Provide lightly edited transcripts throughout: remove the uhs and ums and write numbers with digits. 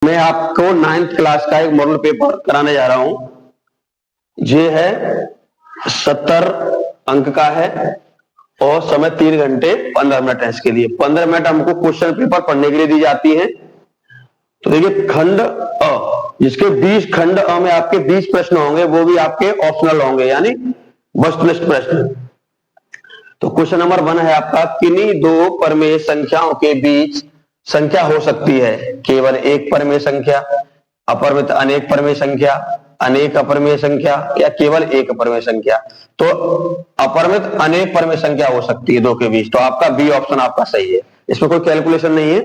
मैं आपको 9th class का एक मॉडल पेपर कराने जा रहा हूं। ये है 70 अंक का है और समय 3 घंटे 15 मिनट है। इसके लिए 15 मिनट हमको क्वेश्चन पेपर पढ़ने के लिए दी जाती है। तो देखिए, खंड अ, जिसके 20 खंड अ में आपके 20 प्रश्न होंगे, वो भी आपके ऑप्शनल होंगे, यानी वस्तुनिष्ठ प्रश्न। तो क्वेश्चन नंबर 1 है आपका, किन्हीं दो परमेय संख्याओं के बीच संख्या हो सकती है केवल एक परमेय संख्या, अपरिमित अनेक परमेय संख्या, अनेक अपरिमेय संख्या या केवल एक परमेय संख्या। तो अपरिमित अनेक परमेय संख्या हो सकती है दो के बीच। तो आपका बी ऑप्शन आपका सही है, इसमें कोई कैलकुलेशन नहीं है।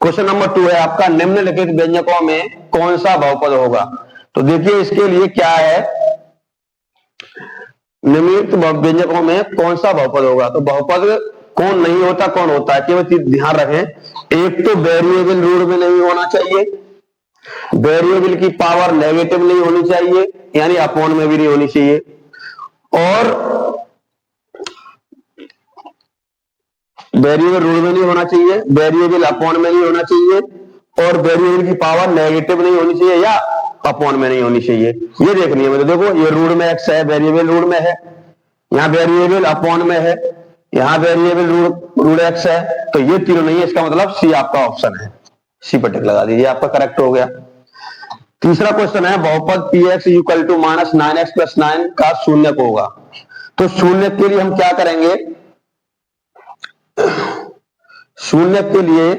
क्वेश्चन नंबर 2 है आपका, निम्नलिखित व्यंजकों में कौन सा बहुपद होगा। तो देखिए, इसके लिए क्या है, निम्नलिखित व्यंजकों में कौन सा बहुपद होगा। तो बहुपद कौन नहीं होता, कौन होता है, केवल ध्यान रखें। एक तो वेरिएबल रूट में नहीं होना चाहिए, वेरिएबल की पावर नेगेटिव नहीं होनी चाहिए, यानी अपॉन में भी नहीं होनी चाहिए, और वेरिएबल रूट में नहीं होना चाहिए, वेरिएबल अपॉन में नहीं होना चाहिए, और वेरिएबल की पावर नेगेटिव नहीं होनी चाहिए या अपॉन में नहीं होनी चाहिए। ये देखनी है मुझे। देखो, ये रूट में एक्स है, वेरिएबल रूट में है, यहाँ वेरिएबल अपॉन में है, यहाँ वेरिएबल रूट एक्स है, तो ये तीनों नहीं है। इसका मतलब सी आपका ऑप्शन है, सी पर टिक लगा दीजिए, आपका करेक्ट हो गया। तीसरा क्वेश्चन है, बहुपद P x equal to -9x + 9 का शून्यक होगा। तो शून्यक के लिए हम क्या करेंगे, शून्यक के लिए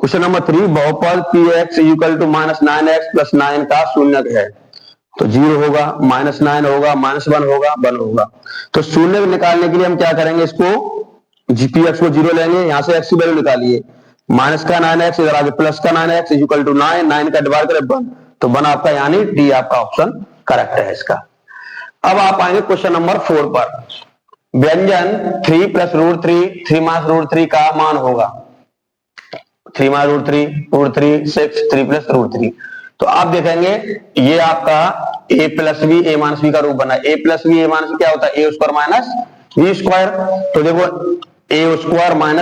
क्वेश्चन नंबर 3, बहुपद P x equal to -9x + 9 का शून्यक है। तो 0 होगा, -9 होगा, -1 होगा, 1 होगा। तो शून्यक निकालने के लिए हम क्या करेंगे, इसको पी एक्स को 0 लेंगे, यहां से एक्स की वैल्यू निकालिए, माइनस का 9x इधर आगे प्लस का 9x इक्वल टू 9, 9 का डिवाइड करें 1, तो 1 आपका, यानी डी आपका ऑप्शन करेक्ट है इसका। अब आप आएंगे क्वेश्चन नंबर 4 पर। व्यंजन 3 + √3 3 - √3 का मान होगा। 3 - √3 √3 6 3 + √3। तो आप देखेंगे, ये आपका a + b a - b का रूप बना है। a + b a - b क्या होता है, a² - b²। तो देखो, a²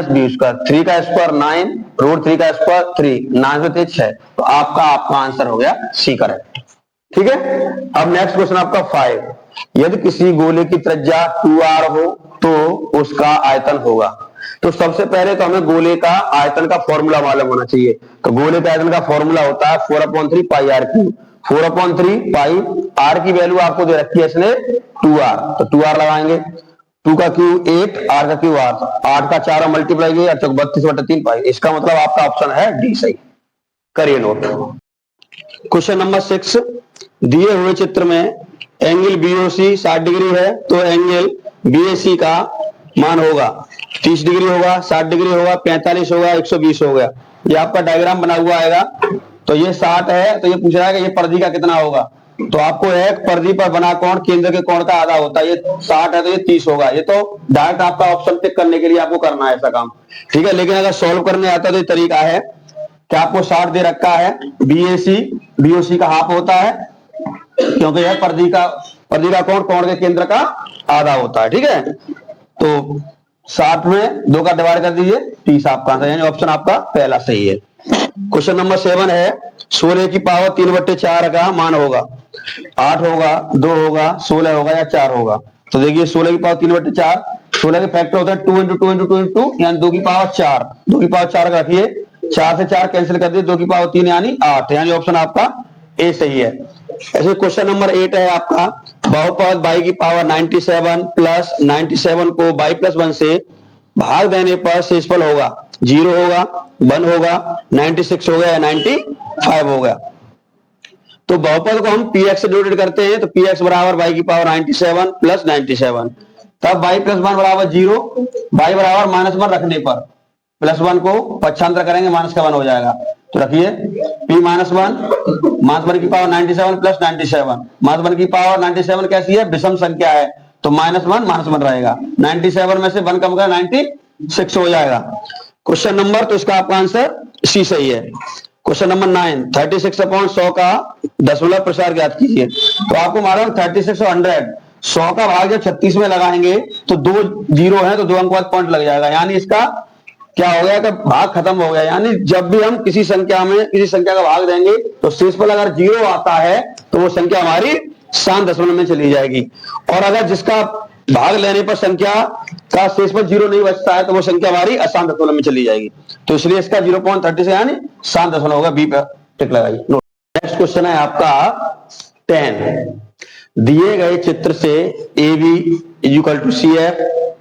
- b², 3 का स्क्वायर 9, √3 का स्क्वायर 3, 9 से 3 6। तो आपका आंसर हो गया सी करेक्ट। ठीक है। अब नेक्स्ट क्वेश्चन आपका 5, यदि किसी गोले की त्रिज्या 2r हो तो उसका आयतन होगा। तो सबसे पहले तो हमें गोले का आयतन का फॉर्मूला मालूम होना चाहिए। तो गोले का आयतन का फॉर्मूला होता है 4/3 πr3। 4/3 पाई, r की वैल्यू आपको दे रखी है इसने 2r, तो 2r लगाएंगे। 2 का क्यू 8, r का क्यू 8, 8 का 4 मल्टीप्लाई किया 32/3 पाई। इसका मतलब आपका ऑप्शन है डी सही, करिए नोट। क्वेश्चन नंबर 6, दिए हुए चित्र में एंगल बीओसी 60 डिग्री है, तो एंगल बीएसी का मान होगा 30 डिग्री होगा, 60 डिग्री होगा, 45 होगा, 120 हो गया। ये आपका डायग्राम बना हुआ आएगा। तो ये 60 है, तो ये पूछ रहा है कि ये परिधि का कितना होगा। तो आपको एक परिधि पर बना कोण केंद्र के कोण का आधा होता है। ये 60 है तो ये 30 होगा। ये तो डायरेक्ट आपका ऑप्शन टिक करने के लिए आपको करना है ऐसा काम, ठीक है। लेकिन अगर सॉल्व करने आता तो ये तरीका है कि आपको 60 दे रखा है, बीओसी का हाफ होता है, क्योंकि यह परिधि का कोण के केंद्र का आधा होता है, ठीक है। तो 60 में 2 का डिवाइड कर दीजिए, 30 आपका आंसर, यानी ऑप्शन आपका पहला सही है। क्वेश्चन नंबर 7 है, 16 की पावर 3/4 का मान होगा। 8 होगा, 2 होगा, 16 होगा या 4 होगा। तो देखिए, 16 की पावर 3/4, 16 के फैक्टर होता है 2 × 2 × 2 × 2, यानी 2 की पावर 4। 2 की पावर 4 रखिए, 4 से 4 कैंसिल कर दिए, 2 की पावर 3 यानी 8, यानी ऑप्शन आपका ए सही है। ऐसे क्वेश्चन नंबर 8 है आपका, बहुपद y की पावर 97 + 97 को y + 1 से भाग देने पर शेषफल होगा। 0 होगा, 1 होगा, 96 हो गया या 95 हो गया। तो बहुपद को हम px से डिवाइड करते हैं, तो px बराबर y की पावर 97 + 97, तब y + 1 बराबर 0, y बराबर -1 रखने पर +1 को पक्षांतर करेंगे, माइनस का 1 हो जाएगा। तो रखिए p - 1 -1 की पावर 97 + 97, -1 की पावर 97 कैसी है, विषम संख्या है, तो -1 -1 रहेगा। 97 में से 1 कम कर 96 हो जाएगा। क्वेश्चन नंबर, तो इसका आपका आंसर सी सही है। क्वेश्चन नंबर 9, 36/100 का दशमलव प्रसार ज्ञात कीजिए। तो आपको मालूम 36 और 100, 100 का भाग जब 36 में लगाएंगे तो 2 0 है, तो 2 अंक बाद पॉइंट लग जाएगा, यानी इसका क्या हो गया कि भाग खत्म हो गया। यानी जब भी हम किसी संख्या में किसी संख्या का भाग देंगे तो शेषफल अगर 0 आता है तो वो संख्या हमारी शांत दशमलव में चली जाएगी, और अगर जिसका भाग लेने पर संख्या का शेषफल 0 नहीं बचता है तो वो संख्या हमारी अशांत दशमलव में चली जाएगी। तो इसलिए इसका 0.36 यानी शांत दशमलव होगा। बी पर टिक लगाइए। नेक्स्ट क्वेश्चन है आपका 10। दिए गए चित्र से A B equal to C F,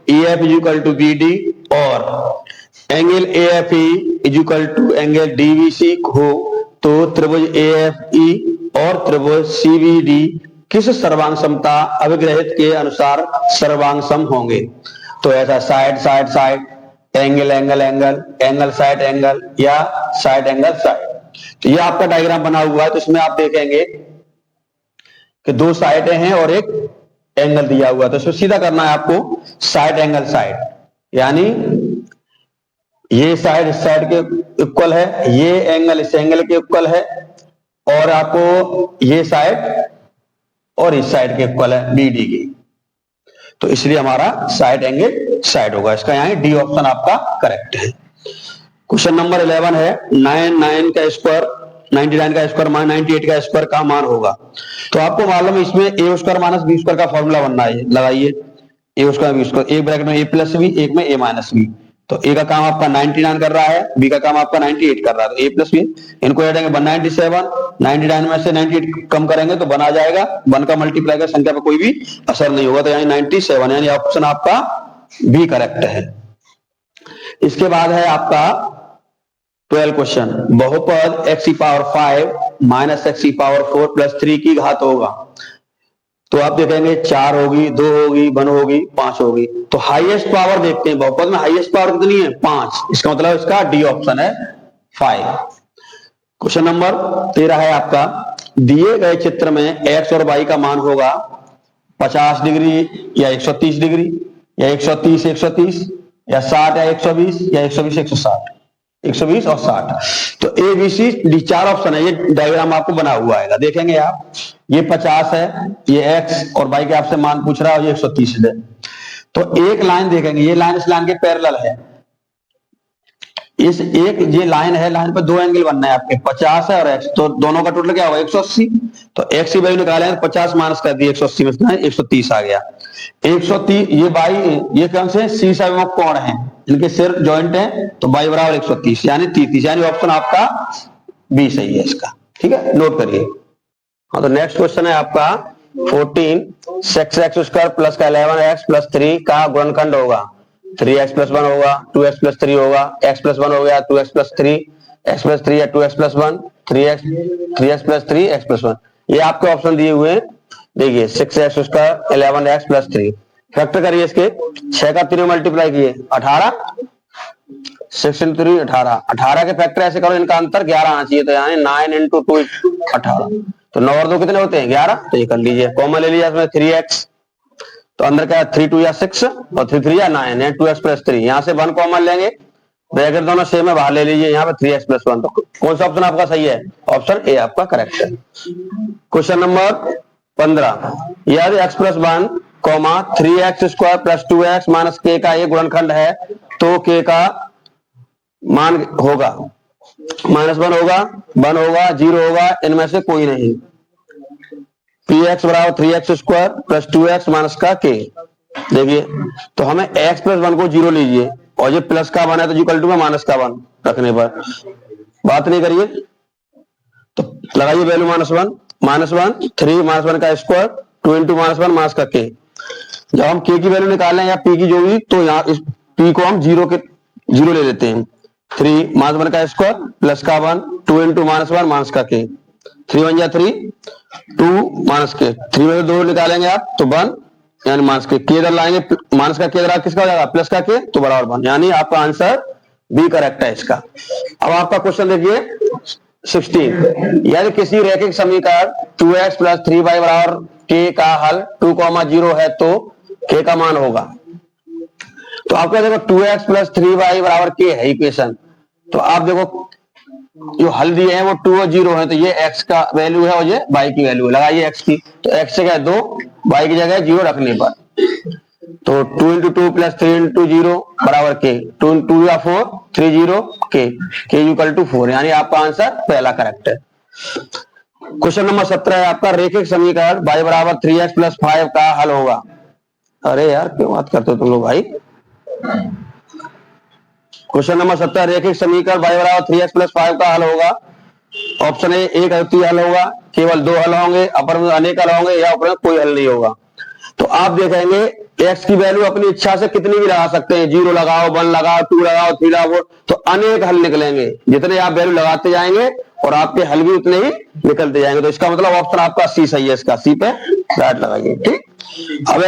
E F equal to B D और angle A F E equal to angle D B C हो तो त्रिभुज ए एफ ई और त्रिभुज सी बी डी किस सर्वांग समता अभिग्रहित के अनुसार सर्वांग सम होंगे। तो ऐसा side side side, angle angle angle, angle side angle या साइड एंगल साइड। तो ये आपका डायग्राम बना हुआ है। तो इसमें आप देखेंगे कि दो साइडें हैं और एक एंगल दिया हुआ है। तो इसमें सीधा करना है आपको साइड एंगल साइड, यानी ये साइड इस साइड के इक्वल है, ये एंगल इस एंगल के इक्वल है, और आपको ये साइड और इस साइड के इक्वल है बी डी की। तो इसलिए हमारा साइड एंगल साइड होगा। इसका यहाँ डी ऑप्शन आपका करेक्ट है। क्वेश्चन नंबर 11 है 99 का स्क्वायर 99 का स्क्वायर माइनस 98 का स्क्वायर का मान होगा। तो आपको मालूम है इसमें ए स्क्वायर माइनस बी स्क्वायर का फॉर्मूला बनना है। लगाइए ए स्क्वायर बी स्क्वायर, एक ब्रैकेट में ए प्लस बी, एक में ए माइनस बी। तो ए का काम आपका 99 कर रहा है, बी का काम आपका 98 कर रहा है। तो ए प्लस बी इनको ऐड करेंगे 197, 99 में से 98 कम करेंगे तो 1 आ जाएगा। 1 का मल्टीप्लाई कर संख्या पर कोई भी असर नहीं होगा। तो यानी 97, यानी ऑप्शन आपका बी करेक्ट है। इसके बाद है आपका 12 क्वेश्चन, बहुपद x की पावर 5 माइनस x की पावर 4 प्लस 3 की घात होगा। तो आप देखेंगे 4 होगी, 2 होगी, 1 होगी, 5 होगी। तो हाईएस्ट पावर देखते हैं, बहुपद में हाईएस्ट पावर कितनी है 5। इसका मतलब इसका डी ऑप्शन है 5। क्वेश्चन नंबर 13 है आपका, दिए गए चित्र में x और y का मान होगा 50 डिग्री या 130 डिग्री या 130 130 या 60 या 120 या 120 160, 120 और 60। तो A B C D 4 option है। ये डायग्राम आपको बना हुआ है, देखेंगे आप। ये 50 है, ये x और y के आपसे मान पूछ रहा है, और ये 130 है। तो एक लाइन देखेंगे, ये लाइन इस लाइन के पैरेलल है। इस एक ये लाइन है, लाइन पर दो एंगल बनना है आपके, 50 है और x। तो दोनों का टोटल क्या होगा 180। तो x की वैल्यू निकाले 50 माइनस कर दिए 180 में 130 आ गया। 130 ये y ये कौन से सी से कोण है, इनके सिर जॉइंट है, तो y बराबर 130 यानी 33, यानी ऑप्शन आपका बी सही है इसका। ठीक है, नोट करिए। हाँ, तो नेक्स्ट क्वेश्चन है आपका 14, 6x स्क्वायर प्लस का 11x प्लस 3 का गुणनखंड होगा। 3x प्लस 1 होगा, 2x प्लस 3 होगा, x प्लस 1 हो गया, 2x प्लस 3, x प्लस 3 या 2x plus 1, 3x plus 3, x plus 1। ये आपके ऑप्शन दिए हुए हैं। देखिए 6x square 11x plus 3, factor करिए इसके, 6 का 3 मल्टीप्लाई किए 18, 6 into 3 18, 18 के फैक्टर ऐसे करो, इनका अंतर 11 आना चाहिए। तो यानी 9 into 2 18, तो 9 और 2 कितने होते हैं 11। तो ये कर लीजिए, कॉमन ले लीजिए इसमें 3x, तो अंदर क्या है 3 2 या 6 और 3 3 या 9 है 2x प्लस 3। यहाँ से 1 कॉमन लेंगे, ब्रैकेट दोनों सेम है, बाहर ले लीजिए यहाँ पे 3x प्लस 1। तो कौन सा ऑप्शन आपका सही है, ऑप्शन ए आपका करेक्ट है। क्वेश्चन नंबर 15, यदि x plus 1 3x square plus 2x minus k का एक गुणनखंड है तो k का मान होगा -1 होगा, 1 होगा, 0 होगा, इनमें से कोई नहीं। px बराबर 3x square plus 2x minus का k। देखिए तो हमें x प्लस 1 को 0 लीजिए, और ये प्लस का 1 है तो इक्वल टू में माइनस का 1 रखने पर बात नहीं करिए। तो लगाइए वैल्यू -1 -1 3 -1 का स्क्वायर 2 into -1 माइनस का k। जब हम k की वैल्यू निकालें या p की जो भी, तो यहाँ इस p को हम 0 ले लेते हैं। 3 -1 का स्क्वायर प्लस का 1 2 into -1 माइनस का k, 3 1 3 2 माइनस के 3 में 2 निकालेंगे आप तो 1 यानी माइनस के इधर लाएंगे, माइनस का के किसका हो जाएगा प्लस का के, तो बराबर 1, यानी आपका आंसर बी करेक्ट है इसका। अब आपका क्वेश्चन देखिए 16, यदि किसी रैखिक समीकरण 2x प्लस 3y बराबर k का हल 2, 0 है तो k का मान होगा। तो आपको देखो 2x प्लस 3y बराबर k है इक्वेशन। तो आप देखो जो हल दिए हैं वो 2 और 0 है, तो ये x का वैल्यू है और ये y की वैल्यू है। लगाइए x की, तो x से क्या 2, y की जगह 0 रखने पर तो 2 इंटू 2 प्लस 3 इंटू 0 बराबर के, 2 इंटू 2 या 4, 3 0 के इक्वल टू 4, यानी आपका आंसर पहला करेक्ट है। क्वेश्चन नंबर 17 है आपका, रेखिक समीकरण y बराबर 3x प्लस 5 का हल होगा। अरे यार क्यों बात करते हो तुम लोग भाई। क्वेश्चन नंबर 17, रेखिक समीकरण y बराबर 3x प्लस 5 का हल होगा। ऑप्शन ए, एक अद्वितीय हल होगा, केवल दो हल होंगे, अपर में अनेक हल होंगे, या ऊपर में कोई हल नहीं होगा। तो आप देखेंगे x की वैल्यू अपनी इच्छा से कितनी भी लगा सकते हैं, 0 लगाओ, 1 लगाओ, 2 लगाओ, 3 लगाओ, तो अनेक हल निकलेंगे। जितने आप वैल्यू लगाते जाएंगे और आपके हल भी उतने ही निकलते जाएंगे। तो इसका मतलब ऑप्शन आपका सी सही है, इसका सी पे दैट लगाइए। ठीक, अब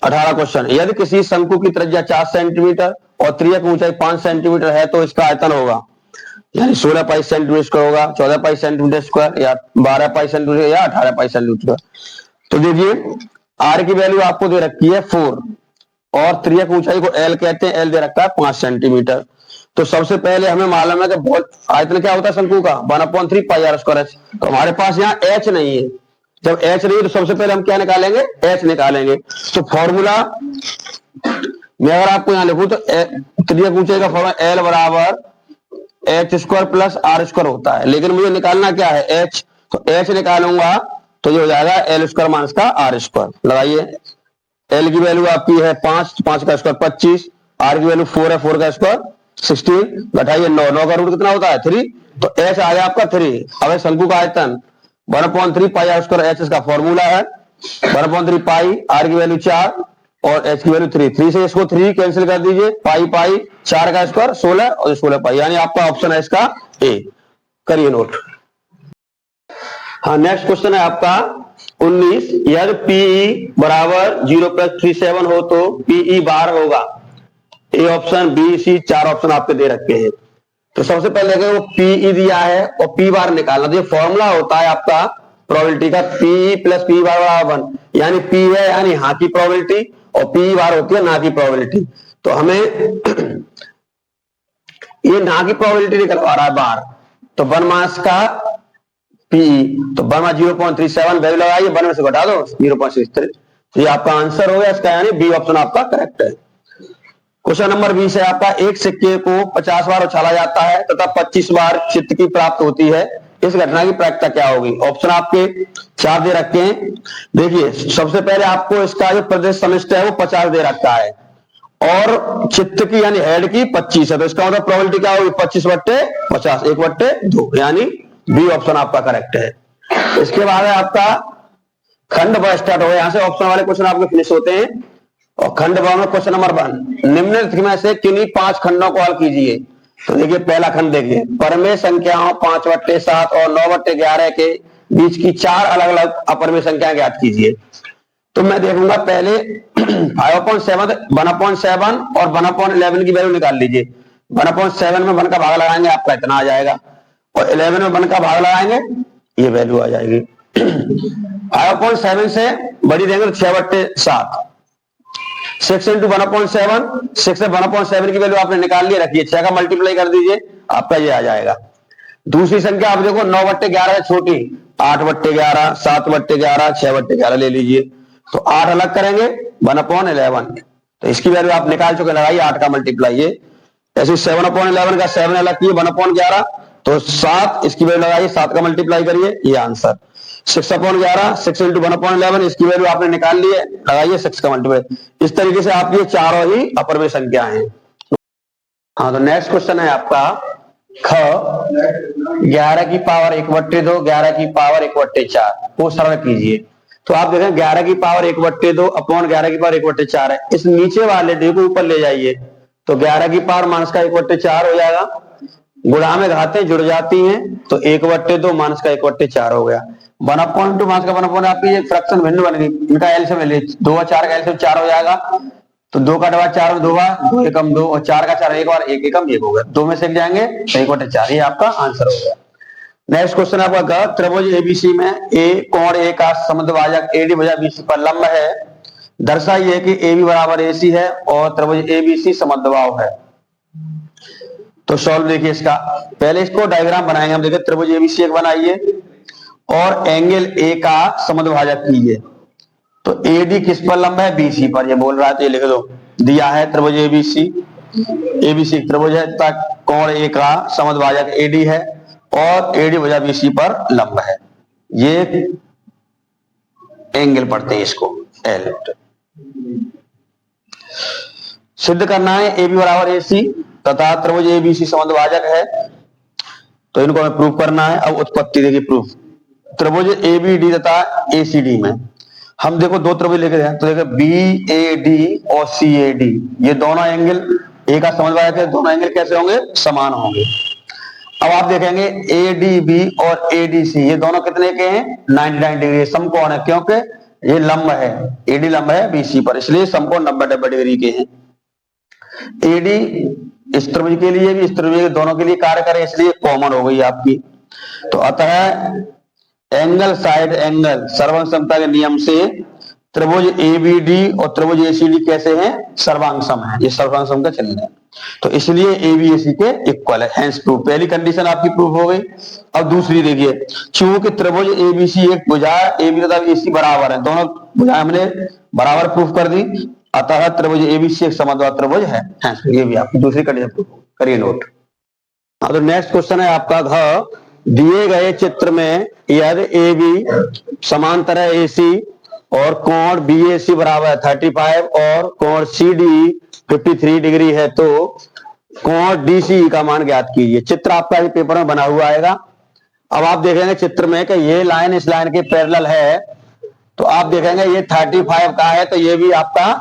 18 क्वेश्चन, यदि किसी शंकु की त्रिज्या 4 सेंटीमीटर और त्रिज्या की ऊंचाई 5 सेंटीमीटर है तो इसका आयतन होगा, यानी 16 पाई सेंटीमीटर स्क्वायर होगा, 14 पाई सेंटीमीटर स्क्वायर, या 12 पाई सेंटीमीटर, या 18 पाई सेंटीमीटर। तो देखिए आर की वैल्यू आपको दे रखी है 4 और त्रिज्या की ऊंचाई को एल कहते हैं, एल दे रखा है 5 सेंटीमीटर। तो सबसे पहले हमें मालूम है कि आयतन क्या होता है शंकु का, 1/3 पाई आर स्क्वायर एच। तो हमारे पास यहाँ एच नहीं है, जब एच नहीं है तो सबसे पहले हम क्या निकालेंगे, एच निकालेंगे। तो फॉर्मूला मैं अगर आपको यहाँ लिखूं तो त्रिज्या की ऊंचाई का फॉर्मूला एल बराबर H square plus R square होता है, लेकिन मुझे निकालना क्या है, एच। तो एच निकालूंगा तो ये हो जाएगा एल स्क्वायर माइनस का आर स्क्वायर। लगाइए, एल की वैल्यू आपकी है 5, 5 का स्क्वायर 25, आर की वैल्यू 4 है, 4 का स्क्वायर 16, घटाइए 9, 9 का रूट कितना होता है 3, तो एच आ गया आपका 3। अब शंकु का आयतन 1/3 पाई आर स्क्वायर एच इसका फॉर्मूला है, 1/3 पाई, आर की वैल्यू 4 और एच की वैल्यू 3, 3 से इसको 3 कैंसिल कर दीजिए, पाई पाई 4 का स्क्वायर 16 और 16 पाई, यानी आपका ऑप्शन है इसका ए। करिए नोट। हाँ, नेक्स्ट क्वेश्चन है आपका 19, यदि पीई बराबर 0+37 हो तो पीई बार होगा। A option, B, C, 4 option आपके दे रखे हैं। तो सबसे पहले वो पीई दिया है और पी बार निकालना, तो ये फॉर्मूला होता है आपका प्रोबेबिलिटी का, पीई प्लस पी बार बराबर 1, यानी पी है यानी हाँ की प्रोबेबिलिटी और पी बार होती है ना की प्रोबेबिलिटी। तो हमें ये ना की प्रोबेबिलिटी निकलवा रहा है बार, तो 1 मास का पीई, तो 1 0.37 वैल्यू लगाइए, 1 में से घटा दो 0.63, तो ये आपका आंसर हो गया इसका, यानी बी ऑप्शन आपका करेक्ट है। क्वेश्चन नंबर 20 है आपका, एक सिक्के को 50 बार उछाला जाता है तथा 25 बार चित्त की प्राप्त होती है, इस घटना की प्रायिकता क्या होगी। ऑप्शन आपके 4 दे रखे हैं। देखिए सबसे पहले आपको इसका जो प्रदेश समिष्ट है वो 50 दे रखा है और चित्त की यानी हेड की 25 है, तो इसका मतलब प्रोबेबिलिटी क्या होगी 25/50, 1/2, यानी बी ऑप्शन आपका करेक्ट है। इसके बाद है आपका खंड ब स्टार्ट हो गया, यहां से ऑप्शन वाले क्वेश्चन आपके फिनिश होते हैं। और खंड ब में क्वेश्चन नंबर 1, निम्नलिखित में से किन्हीं 5 खंडों को हल कीजिए। तो देखिए पहला खंड देखिए, परमेय संख्याओं 5/7 और 9/11 के बीच की 4 अलग अलग अपरमेय संख्याएं ज्ञात कीजिए। तो मैं देखूंगा पहले 5/7, 1/7 और 1/11 की वैल्यू निकाल लीजिए। 1/7 में 1 का भाग लगाएंगे आपका इतना आ जाएगा, और 11 में 1 का भाग लगाएंगे ये वैल्यू आ जाएगी। 5/7 से बड़ी देंगे तो 6/7, 6 इंटू 1/7, 6 से 1/7 की वैल्यू आपने निकाल लिया, रखिए 6 का मल्टीप्लाई कर दीजिए आपका ये आ जाएगा। दूसरी संख्या आप देखो 9/11 है छोटी, 8/11, 7/11, 6/11 ले लीजिए, तो 8 अलग करेंगे 1/11, तो इसकी वैल्यू आप निकाल चुके, लगाइए 8 का मल्टीप्लाई। ये ऐसे 7/11 का 7 अलग किए 1/11, तो 7, इसकी वैल्यू लगाइए 7 का मल्टीप्लाई करिए, ये आंसर 6/11, 6 इंटू 1/11, इसकी वैल्यू आपने निकाल ली है, लगाइए 6 का मल्टीप्लाई। इस तरीके से आप ये चारों ही अपरमेय संख्या हैं। हाँ, तो नेक्स्ट क्वेश्चन है आपका ख 11 की पावर 1/2, 11 की पावर 1/4 को सरल कीजिए। तो आप देखें 11 की पावर 1/2 अपॉन 11 की पावर 1/4 है, इस नीचे वाले डी को ऊपर ले जाइए, तो 11 की पावर माइनस का 1/4 हो जाएगा, गुणा में घातें जुड़ जाती हैं, तो 1/2 माइनस का 1/4 हो गया। 1/2 माइनस का 1/2 आपकी एक फ्रैक्शन भिन्न बन गई, इनका एलसीएम ले, 2 और 4 का एलसीएम 4 हो जाएगा, तो 2 का डबा 4 में 2 बार, 2 एकम 2 और 4 का 4 एक बार, 1 एकम 1 हो गया, 2 में से जाएंगे 1/4, ये आपका आंसर हो गया। नेक्स्ट क्वेश्चन आपका ग, त्रिभुज एबीसी में ए कोण ए का समद्विभाजक एडी भुजा बीसी पर लंब है, दर्शाइए कि एबी बराबर एसी है और त्रिभुज एबीसी समद्विबाहु है। तो सॉल्व देखिए इसका, पहले इसको डायग्राम बनाएंगे हम। देखिए त्रिभुज एबीसी एक बनाइए और एंगल ए का समद्विभाजक कीजिए, तो AD किस पर लंब है? BC पर। ये बोल रहा है तो ये लिख दो। दिया है त्रिभुज ABC, ABC त्रिभुज है तथा कोण A का समद्भाजक AD है और AD भुजा BC पर लंब है। ये एंगल पढ़ते हैं इसको L। सिद्ध करना है AB बराबर AC तथा त्रिभुज ABC समद्भाजक है, तो इनको हमें प्रूफ करना है। अब उत्पत्ति देखिए, प्रूफ त्रिभुज ABD तथा ACD में हम देखो दो त्रिभुज लिखे हैं, तो देखो BAD और CAD ये दोनों एंगल ए का समद्भाजक है, दोनों एंगल कैसे होंगे? समान होंगे। अब आप देखेंगे ADB और ADC ये दोनों कितने के हैं? 99 डिग्री समकोण है, क्योंकि ये लंब है, AD लंब है BC पर, इसलिए समकोण 90 डिग्री के हैं। AD इस त्रिभुज के लिए भी इस त्रिभुज के दोनों के लिए कार्य करे, इसलिए कॉमन हो गई आपकी। तो अतः एंगल साइड एंगल सर्वांग समता के नियम से त्रिभुज ABD और त्रिभुज ACD कैसे हैं? सर्वांग सम है, ये सर्वांग सम का चिन्ह है, तो इसलिए ABAC के इक्वल है, हेंस प्रूफ। पहली कंडीशन आपकी प्रूफ हो गई। अब दूसरी देखिए, चूंकि त्रिभुज ABC एक भुजा AB तथा AC बराबर है, दोनों भुजाएं हमने बराबर प्रूफ कर दी, अतः त्रिभुज ABC एक समद्वार त्रिभुज है, हेंस ये भी आपकी दूसरी कंडीशन प्रूफ करिए नोट। अब तो नेक्स्ट क्वेश्चन है आपका घ दिए गए चित्र में यदि AB समांतर है AC और कोण BAC बराबर 35 और कोण CD 53 डिग्री है, तो कोण DCE का मान ज्ञात कीजिए। चित्र आपका ही पेपर में बना हुआ आएगा। अब आप देखेंगे चित्र में कि ये लाइन इस लाइन के पैरेलल है, तो आप देखेंगे ये 35 का है, तो ये भी आपका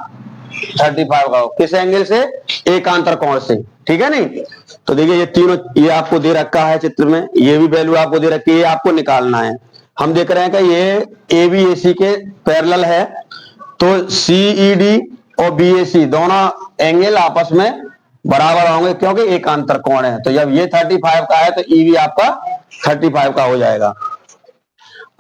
35 का हो, किस एंगल से? एकांतर कोण से, ठीक है नहीं। तो देखिए ये तीनों ये आपको दे रखा है चित्र में, ये भी वैल्यू आपको दे रखी है, ये आपको निकालना है। हम देख रहे हैं कि ये ABAC के पैरेलल है, तो CED और BAC दोनों एंगल आपस में बराबर होंगे, क्योंकि एकांतर कोण है। तो जब ये 35 का है तो EB आपका 35 का हो जाएगा।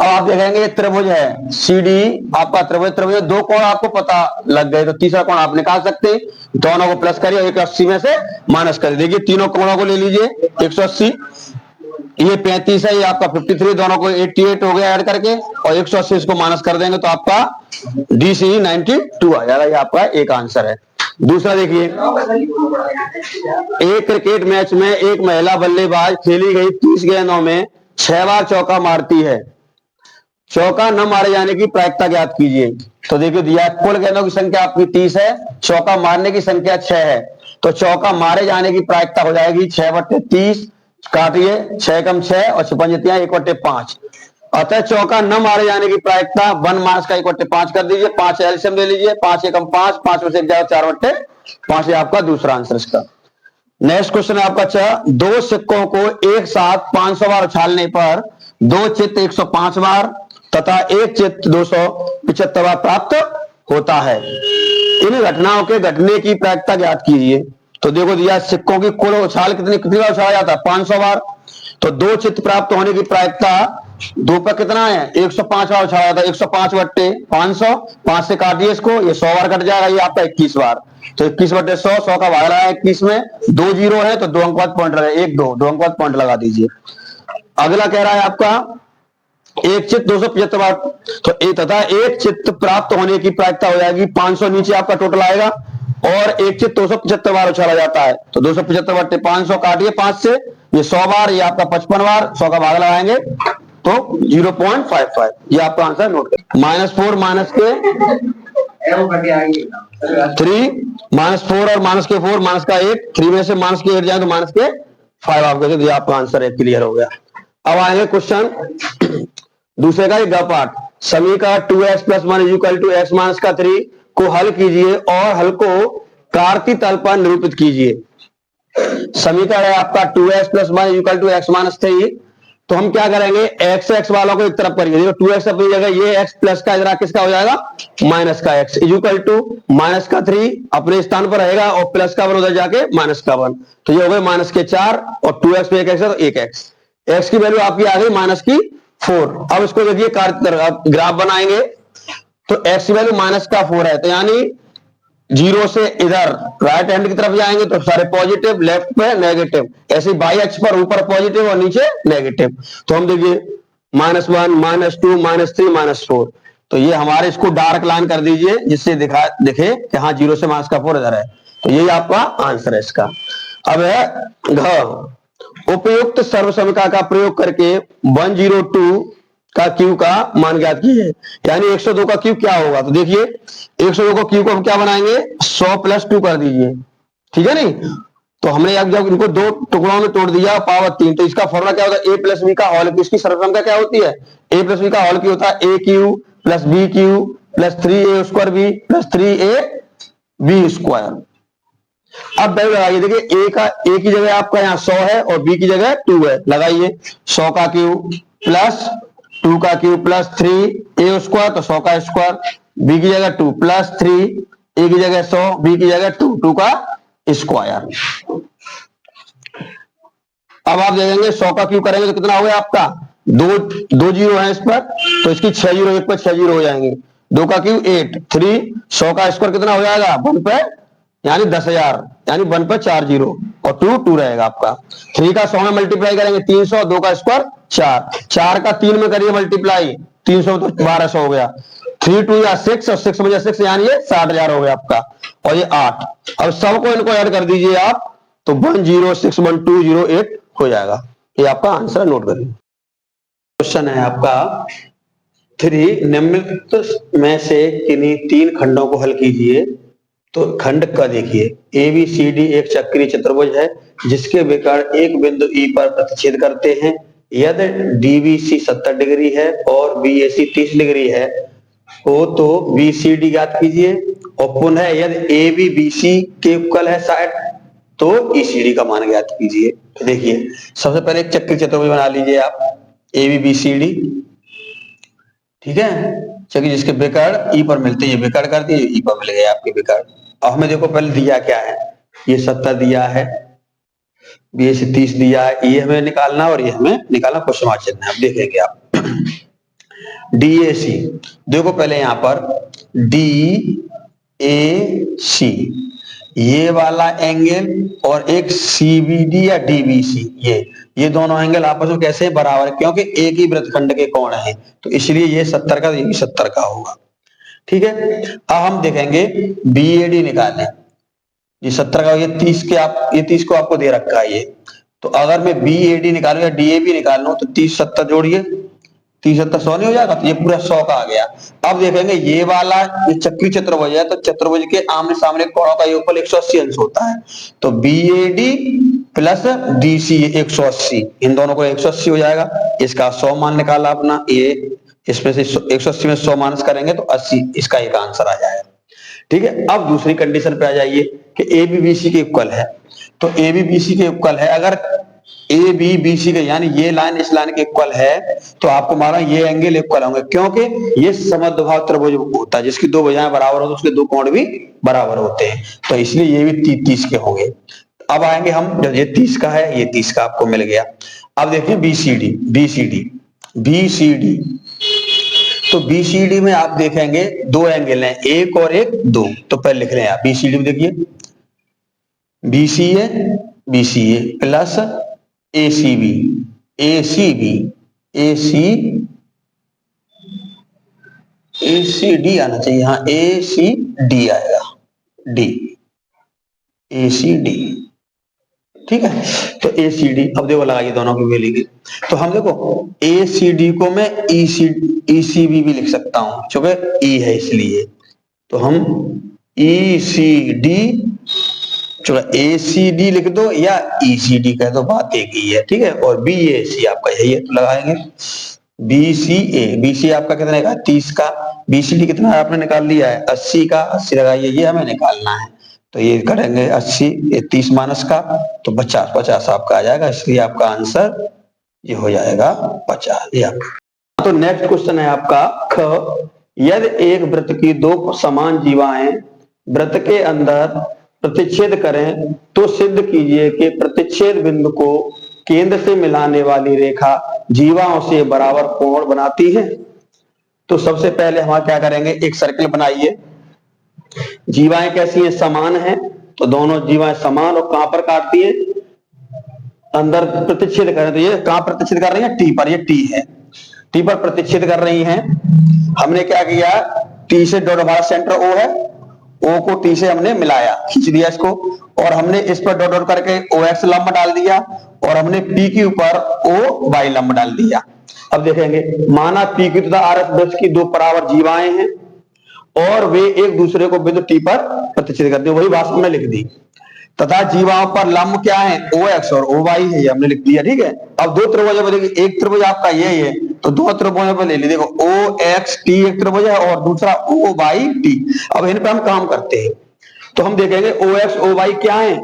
अब आप देखेंगे त्रिभुज है CD आपका त्रिभुज दो कोण आपको पता लग गए, तो तीसरा कोण आप निकाल सकते हैं। दोनों को प्लस करिए, 180 में से माइनस करिए। देखिए तीनों कोणों को ले लीजिए, 180 ये 35 है, ये आपका 53, दोनों को 88 हो गया ऐड करके, और 180 इसको माइनस कर देंगे तो आपका DCE 92 आ जाएगा। ये आपका एक आंसर है। दूसरा देखिए, एक क्रिकेट मैच में एक महिला बल्लेबाज खेली गई 30 गेंदों में 6 बार चौका मारती है, चौका न मारे जाने की प्रायिकता ज्ञात कीजिए। तो देखिए दिया कुल गेंदों की संख्या आपकी 30 है, चौका मारने की संख्या 6 है, तो चौका मारे जाने की प्रायिकता हो जाएगी 6/30, काटिए 6 कम 6 और 56 1/5। अतः चौका न मारे जाने की प्रायिकता 1 मार्च का 1/5 कर दीजिए, 5 एलसीएम ले लीजिए, 5 एकम 5, 5 में से 4/5 है आपका दूसरा आंसर इसका। नेक्स्ट क्वेश्चन है आपका 6, दो सिक्कों को एक साथ 500 बार उछालने पर दो चित्त 105 बार तथा एक चित्त 275 बार प्राप्त होता है। इन घटनाओं के घटने की प्रायिकता ज्ञात कीजिए। तो देखो दिया सिक्कों की कुल उछाल कितनी बार उछाला जाता है? 500 बार। तो दो चित्त प्राप्त होने की प्रायिकता दो पर कितना है? 105 बार उछाला जाता है, 105/500, 5 से काटिए इसको, ये 100 बार कट जाएगा, ये आपका 21 बार। तो 21/100, 100 का भाग है 21 में, 2 जीरो है तो 2 अंक बाद पॉइंट लगा, 1 2 अंक बाद पॉइंट लगा दीजिए। अगला कह रहा है आपका एक चित्त 275 बार, तो तथा एक चित्त प्राप्त होने की प्रायिकता हो जाएगी 500, नीचे आपका टोटल आएगा, और एक चित्त 275 बार उछाला जाता है, तो 275/500 काटिए 5 से, ये 100 बार, ये आपका 55 बार, 100 का भाग लगाएंगे तो 0.55, ये आपका आंसर नोट कर। -4 माइनस के 3, -4 और माइनस के 4, माइनस का 8, 3 में से माइनस के 8 जाए तो माइनस के 5 आपको, ये आपका आंसर है, क्लियर हो गया। अब आएंगे क्वेश्चन दूसरे का ग पार्ट, समीकरण 2x + 1 = x - 3 को हल कीजिए और हल को कार्तीय तल पर निरूपित कीजिए। समीकरण है आपका 2x + 1 = x - 3, तो हम क्या करेंगे, x वालों को एक तरफ करिए, देखो 2x अपनी जगह, ये x प्लस का इधर किसका हो जाएगा? माइनस का x = -3 अपने स्थान पर रहेगा, और प्लस का 1 उधर जाके -1, तो ये हो गए -4, और 2x पे 1x है तो 1x, x की वैल्यू आपकी आ गई -4। अब इसको देखिए ग्राफ बनाएंगे, तो x की वैल्यू -4 है, तो यानी 0 से इधर राइट हैंड की तरफ जाएंगे तो सारे पॉजिटिव, लेफ्ट पे नेगेटिव, ऐसे बाई अक्ष पर ऊपर पॉजिटिव और नीचे नेगेटिव। तो हम देखिए -1 -2 -3 -4, तो ये हमारे इसको डार्क लाइन कर दीजिए जिससे दिखे कि हाँ 0 से -4 इधर है। तो यही आपका आंसर है इसका। अब है घ, उपयुक्त सर्वसमीका का प्रयोग करके 102 का क्यू का मान ज्ञात कीजिए। यानी 102 का क्यू क्या होगा, तो देखिए 102 का क्यू को हम क्या बनाएंगे, 100 + 2 कर दीजिए, ठीक है नहीं। तो हमने अब जब इनको दो टुकड़ों में तोड़ दिया पावर 3, तो इसका फॉर्मूला क्या होता है, a + b का होल क्यू। इसकी सर्वसमीका क्या होती है, a + b का होल क्यू होता है aq + bq + 3a² b + 3ab²। अब वैल्यू लगाइए, देखिए ए की जगह आपका यहाँ 100 है और बी की जगह 2 है, लगाइए 100 का क्यूब प्लस 2 का क्यूब प्लस 3a², तो 100 का स्क्वायर, बी की जगह 2 प्लस 3, ए की जगह 100, बी की जगह 2 का स्क्वायर। अब आप देखेंगे 100 का क्यूब करेंगे तो कितना हो गया आपका, दो जीरो है इस पर, तो इसकी 6 जीरो, एक पर 6 जीरो हो जाएंगे। 2 का क्यूब 8, 3, 100 का स्क्वायर कितना हो जाएगा 1 पे, यानी 10,000, यानी 1 पे 4 जीरो और 2 रहेगा आपका। 3 का 100 में मल्टीप्लाई करेंगे 300, 2 का स्क्वायर 4, 4 का 3 में करिए मल्टीप्लाई, 300 तो 1200 हो गया। 3 2 या 6 और 6 में 6 यानी ये 60,000 हो गया आपका, और ये 8। अब सबको इनको ऐड कर दीजिए आप, तो 10612008 हो जाएगा। ये आपका आंसर नोट करिए। क्वेश्चन है आपका 3, निम्नलिखित में से किन्हीं 3 खंडों को हल कीजिए। तो खंड का देखिए, ABCD एक चक्रीय चतुर्भुज है जिसके विकर्ण एक बिंदु E पर प्रतिच्छेद करते हैं। यदि DBC 70 डिग्री है और BAC 30 डिग्री है तो BCD ज्ञात कीजिए। और पुनः यदि AB BC के उपकल है साइड तो ECD का मान ज्ञात कीजिए। तो देखिए सबसे पहले एक चक्रीय चतुर्भुज बना लीजिए आप, ABBCD, ठीक है, चलिए जिसके विकर्ण E पर मिलते हैं, ये विकर्ण कर दिए, E पर मिल गए आपके विकर्ण। अब हमें देखो पहले दिया क्या है, ये 70 दिया है, BAC 30 दिया है, ये हमें निकालना और ये हमें निकालना, क्वेश्चन मार्क चिन्ह है। अब देखेंगे आप DAC, देखो पहले यहां पर DAC ये वाला एंगल और एक CBD या DBC, ये दोनों एंगल आपस में कैसे बराबर है, क्योंकि एक ही वृत्तखंड के कोण हैं, तो इसलिए ये 70 का, ये भी 70 का होगा, ठीक है। अब हम देखेंगे BAD निकालें, ये 70 का, ये 30 के आप, ये 30 को आपको दे रखा है ये, तो अगर मैं BAD निकालूं या DAB निकालूं तो 30 70 जोड़िए, 30 70 100 नहीं हो जाएगा, तो ये पूरा 100 का आ गया। अब देखेंगे ये वाला ये चक्रीय चतुर्भुज है, तो चतुर्भुज के आमने सामने कोणों का योगफल 180 अंश होता है, तो BAD प्लस DC 180, इन दोनों को 180 हो जाएगा। इसका 100 मान निकाला अपना, ये इसमें से 180 में 100 माइनस करेंगे तो 80, इसका एक आंसर आ जाएगा, ठीक है। अब दूसरी कंडीशन पे आ जाइए कि ABBC के इक्वल है, तो ABBC के इक्वल है, अगर ABBC के यानी ये लाइन इस लाइन के इक्वल है तो आपको माना ये एंगल इक्वल होंगे, क्योंकि ये समद्विबाहु त्रिभुज होता है जिसकी दो भुजाएं बराबर हो तो उसके दो कोण भी बराबर होते हैं, तो इसलिए ये भी 30 के होंगे। अब आएंगे हम, जब ये 30 का है, ये 30 का आपको मिल गया। अब देखिए BCD, तो BCD में आप देखेंगे दो एंगल हैं, एक और एक, दो, तो पहले लिख रहे हैं आप BCD में, देखिए BCA प्लस ACB ACD आना चाहिए, हाँ ACD आएगा, ACD, ठीक है। तो ACD, अब देखो लगाइए दोनों की वैल्यू की, तो हम देखो ACD को मैं ECB भी लिख सकता हूं क्योंकि E है इसलिए, तो हम ECD, ACD लिख दो या ECD कह दो, बात एक ही है, ठीक है। और BAC आपका यही है, तो लगाएंगे BCA आपका कितने का, 30 का, BCD कितना आपने निकाल लिया है 80 का, 80 लगाइए, ये हमें निकालना है, तो ये करेंगे 80, ये 30 माइनस का, तो 50 आपका आ जाएगा, इसलिए आपका आंसर ये हो जाएगा 50। तो नेक्स्ट क्वेश्चन है आपका ख, यदि एक वृत्त की दो समान जीवाएं वृत्त के अंदर प्रतिच्छेद करें तो सिद्ध कीजिए कि प्रतिच्छेद बिंदु को केंद्र से मिलाने वाली रेखा जीवाओं से बराबर कोण बनाती है। तो सबसे पहले हम क्या करेंगे, एक सर्कल बनाइए, जीवाएं कैसी हैं, समान हैं, तो दोनों जीवाएं समान, और कहां पर काटती है, अंदर प्रतिच्छेद करें, तो ये कहां प्रतिच्छेद कर रही है, T पर, ये T है, टी पर प्रतिच्छेद कर रही हैं। हमने क्या किया, टी से डॉट, हमारा सेंटर ओ है, ओ को टी से हमने मिलाया, खींच दिया इसको, और हमने इस पर डॉट डॉट करके ओ एक्स लंब डाल दिया, और हमने पी के ऊपर ओ वाई लंब डाल दिया। अब देखेंगे, माना पी की तथा आर एस वृत्त की दो बराबर जीवाएं हैं और वे एक दूसरे को बिंदु टी पर प्रतिच्छेद करते हैं, वही बात हमने लिख दी। तथा जीवाओं पर लंब क्या है, ओ एक्स और ओ वाई है, ये हमने लिख दिया। ठीक है, अब दो त्रिभुजों पर देखिए, एक त्रिभुज आपका ये है, तो दो त्रिभुजों पर ले ली, देखो ओ एक्स टी एक त्रिभुज है और दूसरा ओ वाई टी। अब इन पर हम काम करते हैं, तो हम देखेंगे ओ एक्स ओ वाई क्या है,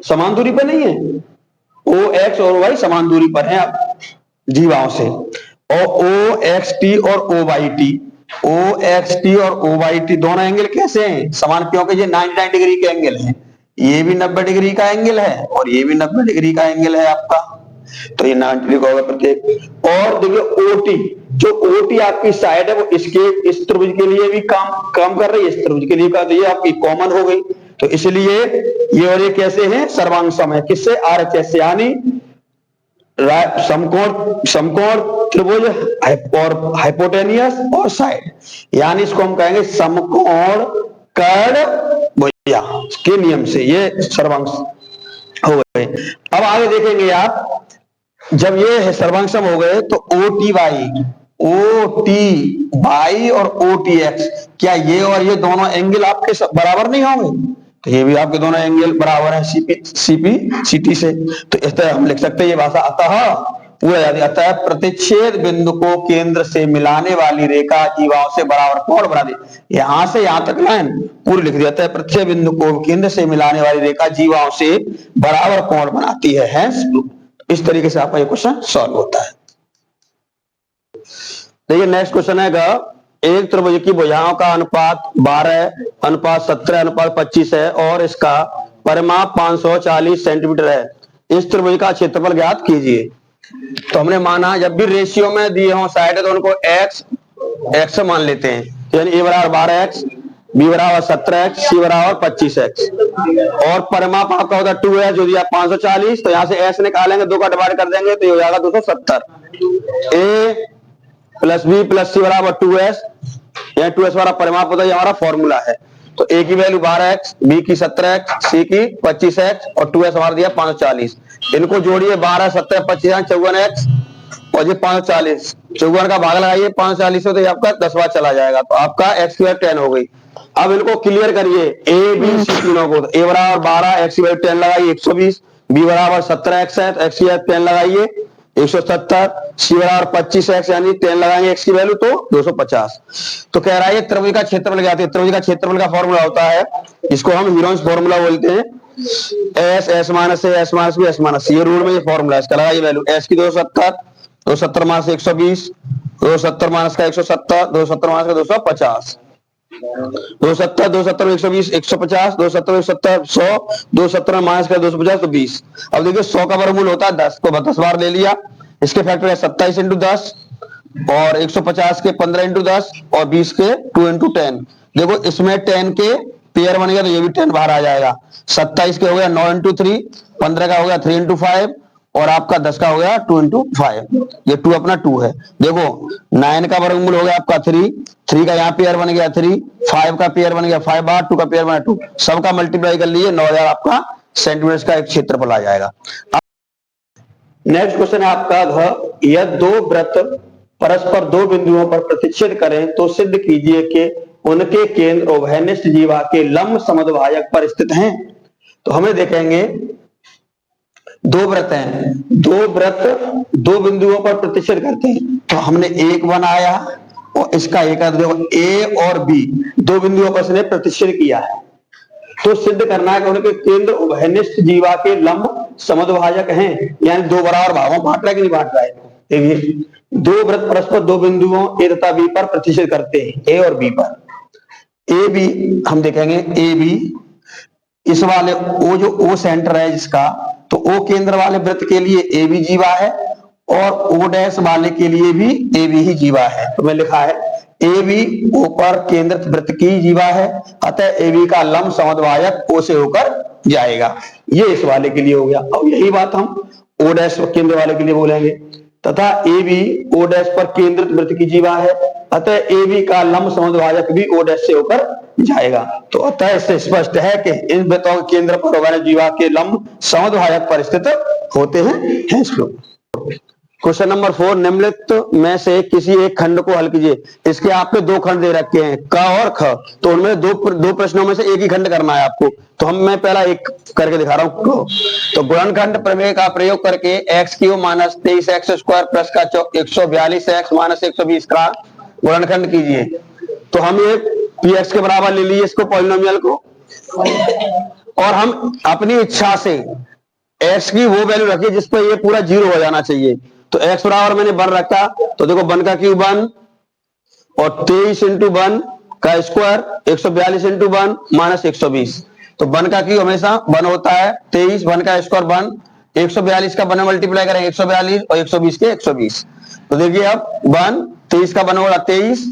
समान दूरी पर नहीं है, ओ एक्स और वाई समान दूरी पर है जीवाओं से, और ओ एक्स टी और ओ वाई टी, ओ एक्स टी और ओ वाई टी दोनों एंगल कैसे हैं, समान, क्योंकि ये 99 डिग्री के एंगल हैं, ये भी 90 डिग्री का एंगल है और ये भी 90 डिग्री का एंगल है आपका, तो ये 90 डिग्री का होगा प्रत्येक। और देखिए ओटी, जो ओटी आपकी साइड है वो इसके इस त्रिभुज के लिए भी काम कर रही है, इस त्रिभुज के लिए का, तो ये आपकी कॉमन हो गई, तो इसलिए ये और ये कैसे हैं, सर्वांग सम है, किससे, आरएचएस से, यानी समकोण त्रिभुज और हाइपोटेनियस और साइड, यानी इसको हम कहेंगे समकोण कर्ण भुजा के नियम से ये सर्वांग हो गए। अब आगे देखेंगे आप, जब ये है सर्वांग सम हो गए तो ओ टी वाई और ओ टी एक्स, क्या ये और ये दोनों एंगल आपके बराबर नहीं होंगे, तो ये भी आपके दोनों एंगल बराबर है सीटी से, तो इस तरह हम लिख सकते हैं ये भाषा, अतः प्रतिच्छेद बिंदु को केंद्र से मिलाने वाली रेखा जीवाओं से बराबर कोण बना दी, यहां से यहां तक लाइन पूरी लिख दी, अतः प्रतिच्छेद बिंदु को केंद्र से मिलाने वाली रेखा जीवाओं से बराबर कोण बनाती है, हैंस इस तरीके से आपका ये क्वेश्चन सॉल्व होता है। देखिए नेक्स्ट क्वेश्चन है, एक त्रिभुज की भुजाओं का अनुपात 12:17:25 है और इसका परिमाप 540 सेंटीमीटर है, इस त्रिभुज का क्षेत्रफल ज्ञात कीजिए। तो हमने माना जब भी रेशियो में दिए हों साइड है तो उनको एक्स मान लेते हैं, यानी ए बराबर 12x, बी बराबर 17x, सी बराबर 25x, और परिमाप आपका होता है 2s, जो दिया 540, तो यहां से s निकालेंगे, 2 का डिवाइड कर देंगे तो ये हो जाएगा 270। a प्लस बी प्लस सी बराबर 2s, यहाँ 2s वाला परिमाप होता है, हमारा फॉर्मूला है, तो a की वैल्यू 12x, b की 17x, c की 25x और 2s हमारा दिया 540, इनको जोड़िए 12, 17, 25, 54x और ये 540, 54 का भाग लगाइए 540 से, तो ये आपका 10वां चला जाएगा, तो आपका x की वैल्यू 10 हो गई। अब इनको क्लियर करिए, a b c तीनों को, a बराबर 12, x की वैल्यू 10 लगाइए 120, b बराबर 17x है तो x की वैल्यू 10 लगाइए 170, सी बराबर 25x यानी 10 लगाएंगे x की वैल्यू तो 250। तो कह रहा है त्रिभुज का क्षेत्रफल ज्ञात है, त्रिभुज का क्षेत्रफल का फॉर्मूला होता है, इसको हम हीरोन्स फॉर्मूला बोलते हैं, s minus a, s minus b, s minus c, ये रूल में ये फॉर्मूला है, इसका लगाइए वैल्यू, s की 270, 270 माइनस 120, 270 माइनस का 170, 270 माइनस का 250, 270, 270 120, 150, 270 170 100, 270 माइनस का 250 तो 20। अब देखिए 100 का वर्गमूल होता है 10, तो 10 बार ले लिया, इसके फैक्टर है 27 इंटू 10 और 150 के 15 इंटू 10 और 20 के 2 इंटू 10। देखो इसमें 10 के पेयर बन गया तो ये भी 10 बाहर आ जाएगा, 27 के हो गया 9 इंटू 3, 15 का हो गया 3 इंटू 5 और आपका 10 का हो गया 2 इंटू 5, ये 2 अपना 2 है। देखो 9 का वर्गमूल हो गया आपका 3 का यहाँ पेयर बन गया 3, 5 का पेयर बन गया 5 बार, 2 का पेयर बना 2, सबका मल्टीप्लाई कर लीजिए 9000 आपका सेंटीमीटर का एक क्षेत्रफल आ जाएगा। नेक्स्ट क्वेश्चन है आपका, यदि दो वृत्त परस्पर दो बिंदुओं पर प्रतिच्छेद करें तो सिद्ध कीजिए कि उनके केंद्र उभयनिष्ठ जीवा के लंब समद्विभाजक पर स्थित हैं। तो हमें देखेंगे दो वृत्त हैं, दो वृत्त दो बिंदुओं पर प्रतिच्छेद करते हैं, तो हमने एक बनाया और इसका एक, देखो ए और बी दो बिंदुओं पर इसने प्रतिच्छेद किया है, तो सिद्ध करना है कि उनके केंद्र उभयनिष्ठ जीवा के लंब समद्विभाजक हैं, यानी दो बराबर भागों बांट रहा है कि नहीं बांट रहा है। देखिए दो वृत्त परस्पर दो बिंदुओं ए तथा बी पर प्रतिच्छेद करते हैं, ए और बी पर, ए बी हम देखेंगे, ए बी इस वाले ओ जो ओ सेंटर है जिसका, तो ओ केंद्र वाले वृत्त के लिए ए बी जीवा है और ओ डैश वाले के लिए भी ए बी ही जीवा है, तो मैं लिखा है ए बी ओ पर केंद्रित वृत्त की जीवा है, अतः ए बी का लंब समद्विभाजक ओ से होकर जाएगा, ये इस वाले के लिए हो गया। अब यही बात हम ओ डैश केंद्र वाले के लिए बोलेंगे, तथा ए बी ओ डैश पर केंद्रित वृत्त की जीवा है, अतः ए बी का लंब समद्विभाजक भी ओ डैश से होकर जाएगा। तो अतः इससे स्पष्ट है कि इन वृत्तों के केंद्र पर होने जीवा के लंब समद्विभाजक पर स्थित होते हैं। क्वेश्चन नंबर 4, निम्नलिखित में से किसी एक खंड को हल कीजिए। इसके आपके दो खंड दे रखे हैं, क और ख, तो उनमें दो प्रश्नों में से एक ही खंड करना है आपको। तो मैं पहला एक करके दिखा रहा हूं। तो गुणनखंड प्रमेय का प्रयोग करके x cube minus 23x square plus का 142x माइनस 120 का गुणनखंड कीजिए। तो हम ये px के बराबर ले लीजिए इसको, पॉलिनोमियल को, और हम अपनी इच्छा से x की वो वैल्यू रखिए जिस पर ये पूरा 0 हो जाना चाहिए। तो x बराबर मैंने 1 रखा, तो देखो 1 का क्यूब 1 और 23 इंटू 1 का स्क्वायर 142 इंटू 1 माइनस 120। तो 1 का क्यूब हमेशा 1 होता है, 23, 1 का स्क्वायर 1, 142 का 1 मल्टीप्लाई करेंगे 142 और 120 के 120। तो देखिए अब 1, 23 का 1 होगा 23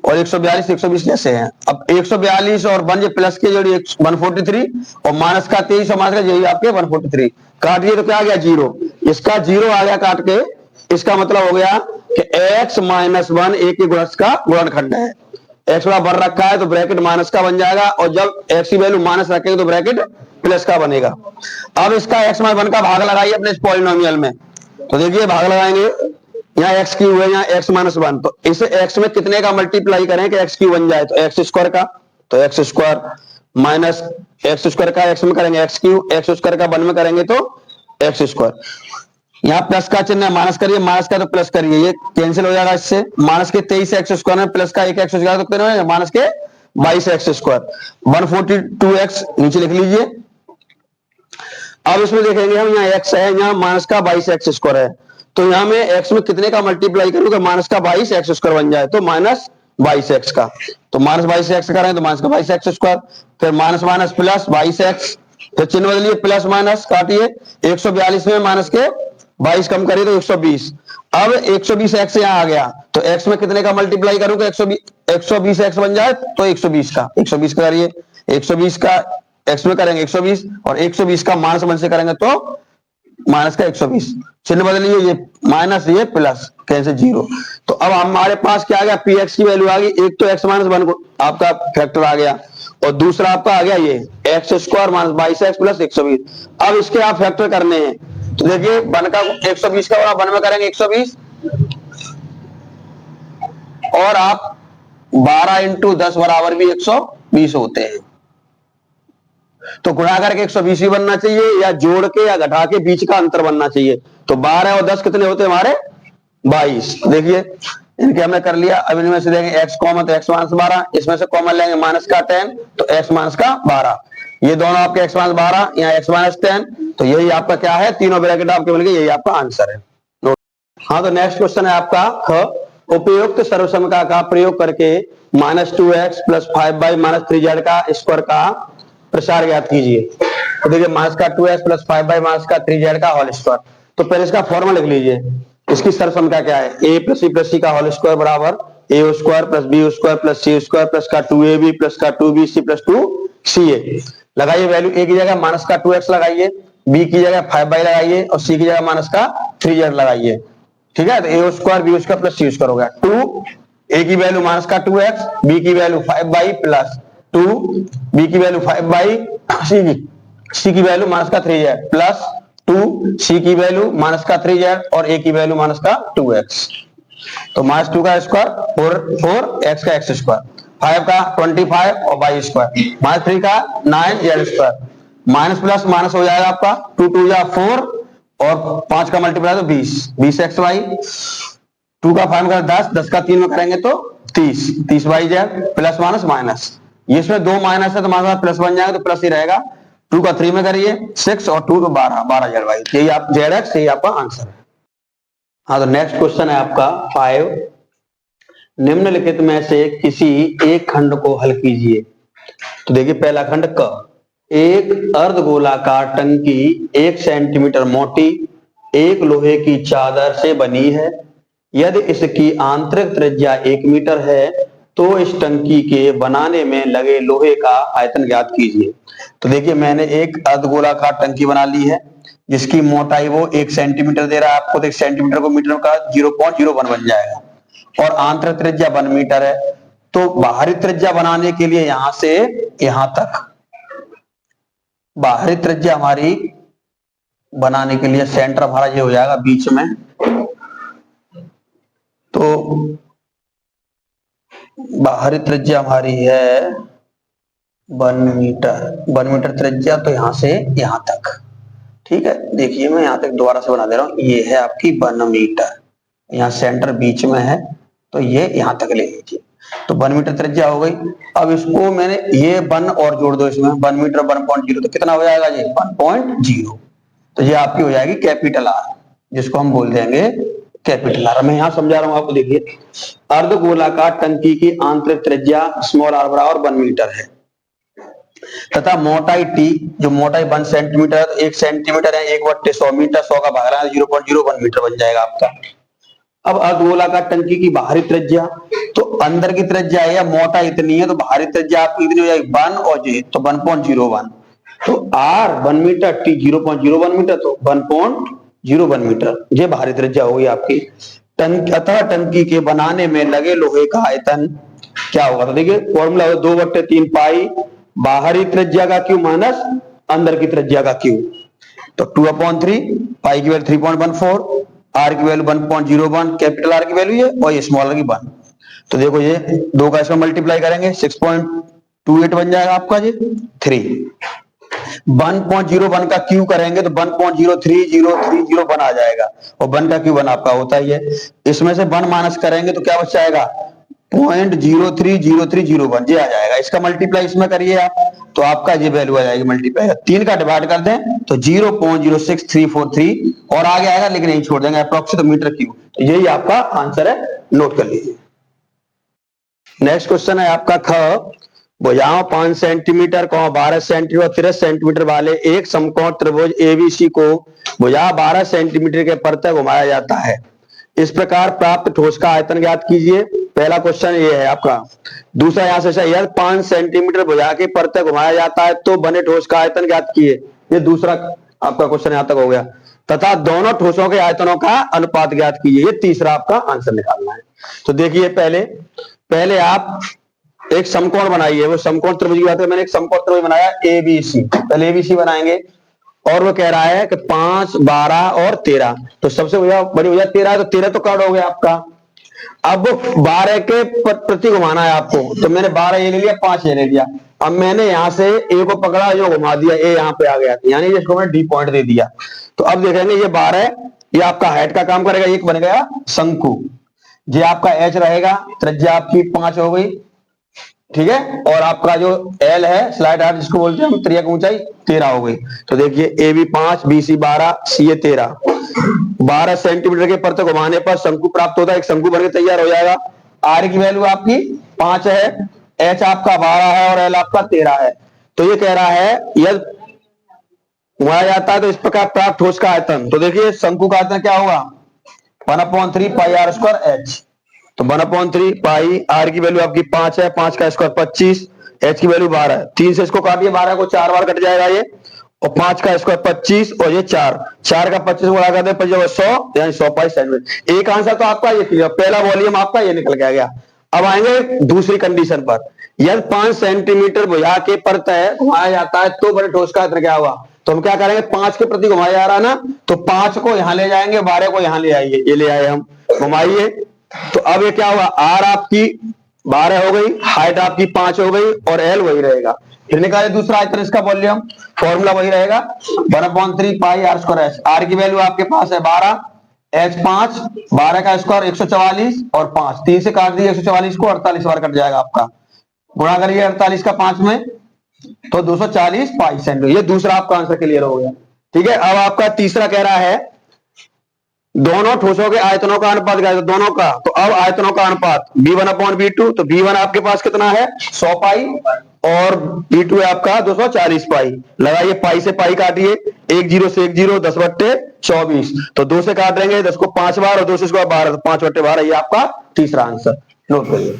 और 142 120 जैसे हैं। अब 142 और 1 प्लस के जोड़िए 143 और माइनस का 23 और माइनस का जोड़िए आपके 143, काटिए तो क्या आ गया 0। इसका 0 आ गया काट के, इसका मतलब हो गया कि x माइनस 1 एक के गुणज का गुणनखंड है। x बराबर रखा है तो ब्रैकेट माइनस का बन जाएगा, और जब x की वैल्यू माइनस रखेंगे तो ब्रैकेट प्लस का बनेगा। अब इसका x माइनस 1 का भाग लगाइए अपने पॉलिनोमियल में। तो देखिए भाग लगाएंगे, यहाँ x क्यूब है, यहाँ x माइनस 1, तो इसे x में कितने का मल्टीप्लाई करें कि x क्यूब बन जाए, तो x स्क्वायर का, तो x square minus x square का x में करेंगे x क्यूब, x स्क्वायर का 1 में करेंगे तो x स्क्वायर। यहाँ प्लस का चिन्ह है, माइनस करिए, माइनस का तो प्लस करिए, ये कैंसिल हो जाएगा इससे। माइनस के 23x स्क्वायर में प्लस का 1x स्क्वायर तो कितने हो, माइनस के 22x स्क्वायर, 142x नीचे लिख लीजिए। अब इसमें देखेंगे हम, यहाँ x है, यहाँ माइनस का 22x स्क्वायर है, तो यहाँ में x में कितने का मल्टीप्लाई करूंगा, माइनस का 22x स्क्वायर बन जाए, तो माइनस 22x का, तो माइनस 22x करें तो माइनस का 22x स्क्वायर, फिर माइनस माइनस प्लस 22x, फिर चिन्ह बदलिए प्लस माइनस काटिए, 142 में माइनस के 22 कम करिए तो 120। अब 120x यहाँ आ गया, तो x में कितने का मल्टीप्लाई करूंगा, 120x बन जाए तो 120 का करिए, 120 का x में करेंगे 120 और 120 का माइनस 1 से करेंगे तो माइनस का 120, चिन्ह बदलिए, ये माइनस ये प्लस, कैसे 0। तो अब हमारे पास क्या आ गया, px की वैल्यू आ गई, एक तो x माइनस 1 आपका फैक्टर आ गया, और दूसरा आपका आ गया ये x square minus 22x plus 120। अब इसके आप फैक्टर करने हैं, तो देखिए 1 का 120 का बड़ा 1 में करेंगे 120, और आप 12 इंटू 10 बराबर भी 120 होते हैं। तो गुणा करके 120 ही बनना चाहिए, या जोड़ के या घटा के बीच का अंतर बनना चाहिए। तो 12 और 10 कितने होते हैं हमारे 22। देखिए इनके हमने कर लिया। अब इनमें से देंगे x कॉमन तो x माइनस 12, इसमें से कॉमन लेंगे माइनस का 10 तो x माइनस का 12, ये दोनों आपके x माइनस 12 यहाँ x माइनस 10, तो यही आपका क्या है, तीनों ब्रैकेट आपके मिल गए, यही आपका आंसर है। हाँ, तो नेक्स्ट क्वेश्चन है आपका ख, उपयुक्त सर्वसमता का प्रयोग करके -2x plus 5y minus 3z का स्क्वायर का प्रसार ज्ञात कीजिए। तो देखिए माइनस का 2x प्लस 5y माइनस का 3z का होल स्क्वायर, तो पहले इसका फॉर्मूला लिख लीजिए। इसकी सर्वसमता क्या है, a plus c plus c का होल स्क्वायर बराबर a square plus b square plus c square plus का 2ab प्लस का 2bc प्लस 2ca। लगाइए वैल्यू, a की जगह माइनस का 2x लगाइए, b की जगह 5y लगाइए और c की जगह माइनस का 3z लगाइए। ठीक है, तो a square b square plus c square हो गया 2, a की वैल्यू माइनस का 2x, b की वैल्यू 5y प्लस 2, b की वैल्यू 5y, c की वैल्यू माइनस का 3z प्लस 2, c की वैल्यू माइनस का 3z और a की वैल्यू माइनस का 2x। तो माइनस 2 का स्क्वायर 4x का x स्क्वायर, 5 का 25 और y स्क्वायर, माइनस 3 का 9z square, minus plus minus हो जाएगा आपका 2 2 या 4 और 5 का मल्टीप्लाई तो 20xy, 2 का 5 का 10, 10 का 3 में करेंगे तो 30y प्लस माइनस माइनस, ये इसमें 2 माइनस है तो हमारे पास प्लस बन जाएगा, तो प्लस ही रहेगा। 2 का 3 में करिए 6 और 2 तो 12z, यही आप zx, यही आपका आंसर है। हाँ, तो नेक्स्ट क्वेश्चन है आपका 5, निम्नलिखित में से किसी एक खंड को हल कीजिए। तो देखिए पहला खंड क, एक अर्धगोलाकार टंकी 1 सेंटीमीटर मोटी एक लोहे की चादर से बनी है। यदि इसकी आंतरिक त्रिज्या 1 मीटर है तो इस टंकी के बनाने में लगे लोहे का आयतन ज्ञात कीजिए। तो देखिए मैंने एक अर्धगोलाकार टंकी बना ली है जिसकी मोटाई वो 1 सेंटीमीटर दे रहा है आपको, तो 1 सेंटीमीटर को मीटर का 0.01 बन जाएगा, और आंतरिक त्रिज्या 1 मीटर है। तो बाहरी त्रिज्या बनाने के लिए यहां से यहां तक बाहरी त्रिज्या हमारी बनाने के लिए सेंटर हमारा ये हो जाएगा बीच में। तो बाहरी त्रिज्या हमारी है 1 मीटर, 1 मीटर त्रिज्या, तो यहां से यहां तक। ठीक है, देखिए मैं यहां तक दोबारा से बना दे रहा हूं, ये है आपकी 1 मीटर, यहाँ सेंटर बीच में है, तो ये यहां तक ले लीजिए, तो 1 मीटर त्रिज्या हो गई। अब इसको मैंने ये 1 और जोड़ दो इसमें, 1 मीटर 1.0, तो कितना हो जाएगा ये 1.0, तो ये आपकी हो जाएगी कैपिटल आर, जिसको हम बोल देंगे कैपिटल आर। मैं यहां समझा रहा हूं आपको, देखिए अर्धगोलाकार टंकी की आंतरिक त्रिज्या स्मॉल आर बराबर 1 मीटर है, तथा मोटाई टी, जो मोटाई 1 सेंटीमीटर, 1 सेंटीमीटर है 1/100 मीटर, 100 का भाग रहा है 0.01 मीटर बन जाएगा आपका। अब अर्धगोलाकार टंकी की बाहरी त्रिज्या, तो अंदर की त्रिज्या है मोटाई इतनी है, तो बाहरी त्रिज्या आपकी इतनी हो जाएगी 1 और जे, तो 1.01, तो आर 1 मीटर, टी 0.01 मीटर, तो 1.01 मीटर ये बाहरी त्रिज्या होगी आपकी। अतः टंकी के बनाने में लगे लोहे का आयतन क्या होगा, तो देखिए फॉर्मूला 2/3 पाई बाहरी त्रिज्या का क्यू माइनस अंदर की त्रिज्या का क्यू, तो 2/3 पाई की वैल्यू 3.14, आर की वैल्यू 1.01, कैपिटल आर की वैल्यू ये, और ये स्मॉल आर की 1। तो देखो ये दो का इसमें मल्टीप्लाई करेंगे 6.28 बन जाएगा आपका जी 3। 1.01 का क्यू करेंगे तो 1.03030 आ जाएगा, और 1 का क्यू 1 आपका होता ही है। इसमें से 1 माइनस करेंगे तो क्या बच जाएगा 0.030301 ये आ जाएगा। इसका मल्टीप्लाई इसमें करिए आप, तो आपका ये वैल्यू आ जाएगी मल्टीप्लाई, 3 का डिवाइड कर दें तो 0.06343 और आगे आएगा, लेकिन यही छोड़ देंगे अप्रोक्सीमेट मीटर क्यूब। तो यही आपका आंसर है, नोट कर लीजिए। नेक्स्ट क्वेश्चन है आपका ख, भुजाओं 5 सेंटीमीटर 12 सेंटीमीटर और 13 सेंटीमीटर वाले एक समकोण त्रिभुज एबीसी को भुजा 12 सेंटीमीटर के परत घुमाया जाता है। इस प्रकार प्राप्त ठोस का आयतन ज्ञात कीजिए। पहला क्वेश्चन ये है आपका। दूसरा यहां से यदि 5 सेंटीमीटर भुजा के परत घुमाया जाता है तो बने ठोस का आयतन ज्ञात कीजिए। ये दूसरा आपका क्वेश्चन यहां तक हो गया। तथा दोनों ठोसों के आयतनों का अनुपात ज्ञात कीजिए। ये तीसरा आपका आंसर निकालना है। तो देखिए पहले आप एक समकोण बनाइए। वो समकोण त्रिभुज की बात है, मैंने एक समकोण त्रिभुज बनाया एबीसी। पहले एबीसी बनाएंगे और वो कह रहा है कि 5, 12 और 13, तो सबसे बड़ी भुजा 13 है, तो 13 तो कट हो गया आपका। अब 12 के प्रति घुमाना है आपको, तो मैंने 12 ये ले लिया, 5 ये ले लिया। अब मैंने यहां से ए को पकड़ा, जो घुमा दिया, ए यहां पे आ गया, यानी इसको मैंने डी पॉइंट दे दिया। तो अब देखेंगे ये 12 ये आपका हाइट का काम करेगा। एक बन गया शंकु, ये आपका एच रहेगा, त्रिज्या आपकी 5 हो गई, ठीक है। और आपका जो एल है स्लाइड आर्ट जिसको बोलते हैं हम, त्रिज्या की ऊंचाई 13 हो गई। तो देखिए A B 5, B C 12, C A 13। 12 centimetre के परत घुमाने पर शंकु प्राप्त होता है। एक शंकु बनकर तैयार हो जाएगा। आर की वैल्यू आपकी 5 है, एच आपका 12 है और एल आपका 13 है। तो ये कह रहा है यदि घुमाया जाता है तो इस प्रकार प्राप्त ठोस का आयतन। तो देखिए शंकु का आयतन क्या होगा 1/3 पाई आर स्क्वायर एच। तो 1/3 पाई, आर की वैल्यू आपकी 5 है, 5 का स्क्वायर 25, एच की वैल्यू 12 है। 3 से इसको काटिए, 12 को 4 बार कट जाएगा ये, और 5 का स्क्वायर 25 और ये 4 का 25 बड़ा कर दे 100 यानी 100 पाई सेंटीमीटर। एक आंसर तो आपका ये क्लियर, पहला वॉल्यूम आपका ये निकल के आ गया। अब आएंगे दूसरी कंडीशन पर। यदि 5 सेंटीमीटर भुजा के परत है घुमाया जाता है तो बड़े ठोस का आयतन क्या होगा। तो हम क्या करेंगे, 5 के प्रति घुमाया जा रहा है ना, तो 5 को यहां ले जाएंगे, 12 को यहां ले आइए, ये ले आए हम, घुमाइए। तो अब ये क्या हुआ, आर आपकी 12 हो गई, हाइट आपकी 5 हो गई और एल वही रहेगा। फिर निकाले दूसरा आयतन, इसका वॉल्यूम, फॉर्मूला वही रहेगा 1/3 पाई आर स्क्वायर एच। आर की वैल्यू आपके पास है 12, एच 5, 12 का स्क्वायर 144 और 5, 3 से काट दिए 144 को, 48 बार कट जाएगा आपका। गुणा करिए 48 का 5 में, तो 240 पाई सेंटीमीटर। ये दूसरा आपका आंसर क्लियर हो गया, ठीक है। अब आपका तीसरा कह रहा है दोनों ठोसों के आयतनों का अनुपात क्या है, दोनों का। तो अब आयतनों का अनुपात b1/b2, तो b1 आपके पास कितना है 100 पाई और b2 है आपका 240 पाई। लगाइए, पाई से पाई काटिए, 1 0 से 1 0, 10/24। तो 2 से काट देंगे 10 को 5 बार और 2 से इसको 12, तो 5/12। ये आपका तीसरा आंसर, नोट करिए।